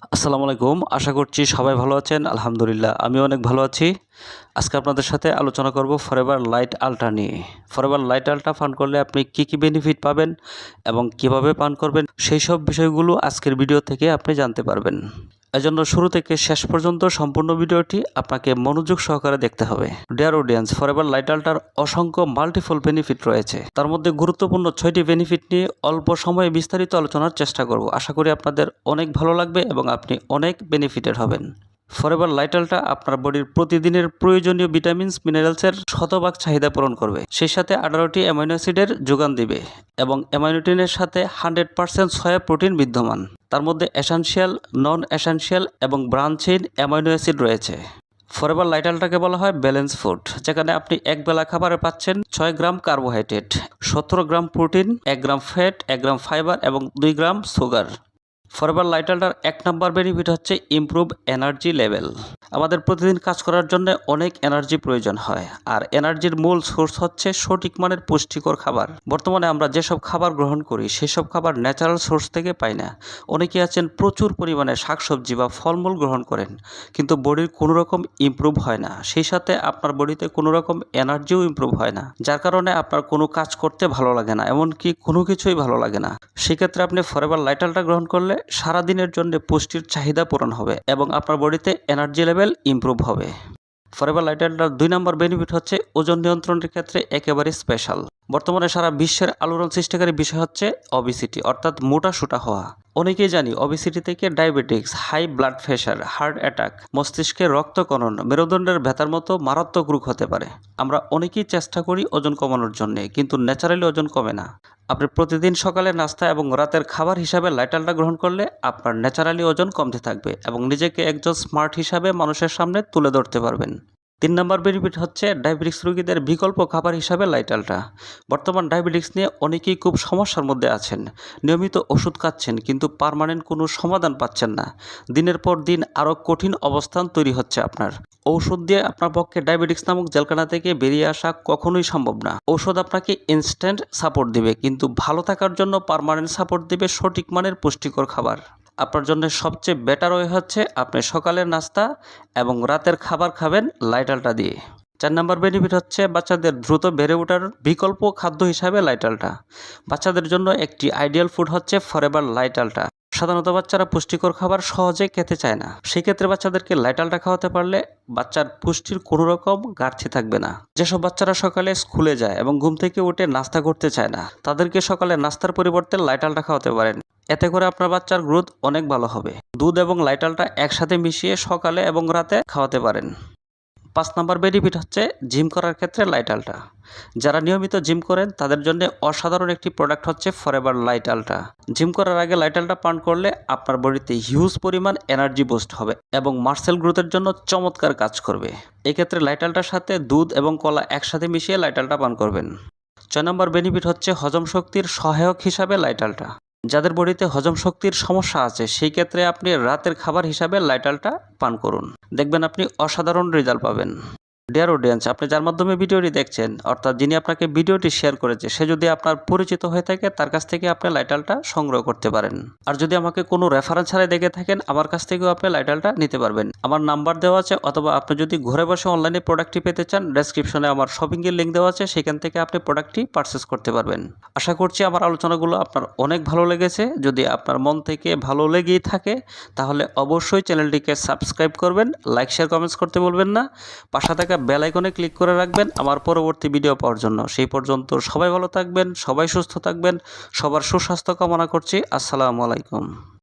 আসসালামু আলাইকুম। আশা করছি সবাই ভালো আছেন। আলহামদুলিল্লাহ আমিও অনেক ভালো আছি। আজকে আপনাদের সাথে আলোচনা করব ফরএভার লাইট আল্ট্রা নিয়ে। ফরএভার লাইট আল্ট্রা পান করলে আপনি কি বেনিফিট পাবেন এবং কিভাবে পান করবেন সেই সব বিষয়গুলো আজকের ভিডিও থেকে আপনি জানতে পারবেন। এজন্য শুরু থেকে শেষ পর্যন্ত সম্পূর্ণ ভিডিওটি আপনাকে মনোযোগ সহকারে দেখতে হবে। ডিয়ার অডিয়েন্স, ফরএভার লাইট আল্ট্রার অসংখ্য মাল্টিপল বেনিফিট রয়েছে। তার মধ্যে গুরুত্বপূর্ণ 6টি বেনিফিট নিয়ে অল্প সময়ে বিস্তারিত আলোচনার চেষ্টা করব। আশা করি আপনাদের অনেক ভালো লাগবে এবং আপনি অনেক বেনিফিটেড হবেন। ফরএভার লাইট আল্ট্রা আপনার বডির প্রতিদিনের প্রয়োজনীয় ভিটামিনস মিনারেলসের শতভাগ চাহিদা পূরণ করবে। সেই সাথে 18টি অ্যামাইনো অ্যাসিডের যোগান দিবে এবং অ্যামাইনোটিনের সাথে 100% সয়া প্রোটিন বিদ্যমান। তার মধ্যে এসেনশিয়াল, নন এসেনশিয়াল এবং ব্রাঞ্চ-চেইন অ্যামাইনো অ্যাসিড রয়েছে। ফরএভার লাইট আল্ট্রাকে বলা হয় ব্যালেন্স ফুড, যেখানে আপনি এক বেলা খাবারে পাচ্ছেন 6 গ্রাম কার্বোহাইড্রেট, 17 গ্রাম প্রোটিন, 1 গ্রাম ফ্যাট, 1 গ্রাম ফাইবার এবং 2 গ্রাম সুগার। ফরএভার লাইট আল্ট্রার 1 নম্বর বেনিফিট হচ্ছে ইমপ্রুভ এনার্জি লেভেল। আমাদের প্রতিদিন কাজ করার জন্য অনেক এনার্জি প্রয়োজন হয়, আর এনার্জির মূল সোর্স হচ্ছে সঠিক মানের পুষ্টিকর খাবার। বর্তমানে আমরা যেসব খাবার গ্রহণ করি সেসব খাবার ন্যাচারাল সোর্স থেকে পাই না। অনেকে আছেন প্রচুর পরিমাণে শাকসবজি বা ফলমূল গ্রহণ করেন, কিন্তু বডির কোনো রকম ইমপ্রুভ হয় না। সেই সাথে আপনার বডিতে কোনো রকম এনার্জিও ইমপ্রুভ হয় না, যার কারণে আপনার কোনো কাজ করতে ভালো লাগে না, এমনকি কোনো কিছুই ভালো লাগে না। সেক্ষেত্রে আপনি ফরএভার লাইট আল্ট্রা গ্রহণ করলে সারাদিনের জন্য পুষ্টির চাহিদা পূরণ হবে এবং আপনার বডিতে এনার্জি লেভেল ইমপ্রুভ হবে। ফরএভার লাইট আল্ট্রার 2 নম্বর বেনিফিট হচ্ছে ওজন নিয়ন্ত্রণের ক্ষেত্রে একেবারে স্পেশাল। বর্তমানে সারা বিশ্বের আলোড়ন সৃষ্টিকারী বিষয় হচ্ছে অবিসিটি, অর্থাৎ মোটাসোটা হওয়া। অনেকেই জানি অবিসিটি থেকে diabetics, high blood pressure, heart attack, মস্তিষ্কে রক্তকণন, মেরুদণ্ডের ব্যথার মতো মারাত্মক রোগ হতে পারে। আমরা অনেকেই চেষ্টা করি ওজন কমানোর জন্য, কিন্তু ন্যাচারালি ওজন কমে না। আপনি প্রতিদিন সকালে নাস্তা এবং রাতের খাবার হিসাবে লাইট আল্ট্রা গ্রহণ করলে আপনার ন্যাচারালি ওজন কমতে থাকবে এবং নিজেকে একজন স্মার্ট হিসাবে মানুষের সামনে তুলে ধরতে পারবেন। 3 নম্বর বেনিফিট হচ্ছে ডায়াবেটিক্স রোগীদের বিকল্প খাবার হিসাবে লাইট আল্ট্রা। বর্তমান ডায়াবেটিক্স নিয়ে অনেকেই খুব সমস্যার মধ্যে আছেন। নিয়মিত ওষুধ খাচ্ছেন কিন্তু পার্মানেন্ট কোনো সমাধান পাচ্ছেন না। দিনের পর দিন আরও কঠিন অবস্থান তৈরি হচ্ছে আপনার। ঔষধ দিয়ে আপনার পক্ষে ডায়াবেটিক্স নামক জেলখানা থেকে বেরিয়ে আসা কখনোই সম্ভব না। ঔষধ আপনাকে ইনস্ট্যান্ট সাপোর্ট দিবে, কিন্তু ভালো থাকার জন্য পার্মানেন্ট সাপোর্ট দিবে সঠিক মানের পুষ্টিকর খাবার। আপনার জন্য সবচেয়ে বেটার ওয়ে হচ্ছে আপনি সকালের নাস্তা এবং রাতের খাবার খাবেন লাইট আল্ট্রা দিয়ে। 4 নম্বর বেনিফিট হচ্ছে বাচ্চাদের দ্রুত বেড়ে ওঠার বিকল্প খাদ্য হিসাবে লাইট আল্ট্রা। বাচ্চাদের জন্য একটি আইডিয়াল ফুড হচ্ছে ফরএভার লাইট আল্ট্রা। সাধারণত বাচ্চারা পুষ্টিকর খাবার সহজে খেতে চায় না। সেক্ষেত্রে বাচ্চাদেরকে লাইট আল্ট্রা খাওয়াতে পারলে বাচ্চার পুষ্টির কোনো রকম ঘাটতি থাকবে না। যেসব বাচ্চারা সকালে স্কুলে যায় এবং ঘুম থেকে উঠে নাস্তা করতে চায় না, তাদেরকে সকালে নাস্তার পরিবর্তে লাইট আল্ট্রা খাওয়াতে পারেন। এতে করে আপনার বাচ্চার গ্রোথ অনেক ভালো হবে। দুধ এবং লাইট আল্ট্রা একসাথে মিশিয়ে সকালে এবং রাতে খাওয়াতে পারেন। 5 নম্বর বেনিফিট হচ্ছে জিম করার ক্ষেত্রে লাইট আল্ট্রা। যারা নিয়মিত জিম করেন তাদের জন্য অসাধারণ একটি প্রোডাক্ট হচ্ছে ফরএভার লাইট আল্ট্রা। জিম করার আগে লাইট আল্ট্রা পান করলে আপনার বডিতে হিউজ পরিমাণ এনার্জি বুস্ট হবে এবং মাসেল গ্রোথের জন্য চমৎকার কাজ করবে। এক্ষেত্রে লাইট আল্ট্রার সাথে দুধ এবং কলা একসাথে মিশিয়ে লাইট আল্ট্রা পান করবেন। 6 নম্বর বেনিফিট হচ্ছে হজম শক্তির সহায়ক হিসাবে লাইট আল্ট্রা। যাদের বডিতে হজম শক্তির সমস্যা আছে সেই ক্ষেত্রে আপনি রাতের খাবার হিসাবে লাইট আল্ট্রা পান করুন, দেখবেন আপনি অসাধারণ রেজাল্ট পাবেন। ডিয়ার অডিয়েন্স, আপনি যার মাধ্যমে ভিডিওটি দেখছেন, অর্থাৎ যিনি আপনাকে ভিডিওটি শেয়ার করেছে, সে যদি আপনার পরিচিত হয়ে থাকে তার কাছ থেকে আপনি লাইট আল্ট্রা সংগ্রহ করতে পারেন। আর যদি আমাকে কোনো রেফারেন্স ছাড়াই দেখে থাকেন, আমার কাছ থেকেও আপনি লাইট আল্ট্রা নিতে পারবেন। আমার নাম্বার দেওয়া আছে, অথবা আপনি যদি ঘরে বসে অনলাইনে প্রোডাক্টটি পেতে চান, ডেসক্রিপশনে আমার শপিংয়ের লিঙ্ক দেওয়া আছে, সেখান থেকে আপনি প্রোডাক্টটি পারচেস করতে পারবেন। আশা করছি আমার আলোচনাগুলো আপনার অনেক ভালো লেগেছে। যদি আপনার মন থেকে ভালো লেগেই থাকে তাহলে অবশ্যই চ্যানেলটিকে সাবস্ক্রাইব করবেন, লাইক শেয়ার কমেন্টস করতে বলবেন না। পাশে থাকা বেল আইকনে ক্লিক করে রাখবেন আমার পরবর্তী ভিডিও পাওয়ার জন্য। সেই পর্যন্ত সবাই ভালো থাকবেন, সবাই সুস্থ থাকবেন, সবার সুস্বাস্থ্য কামনা করছি। আসসালামু আলাইকুম।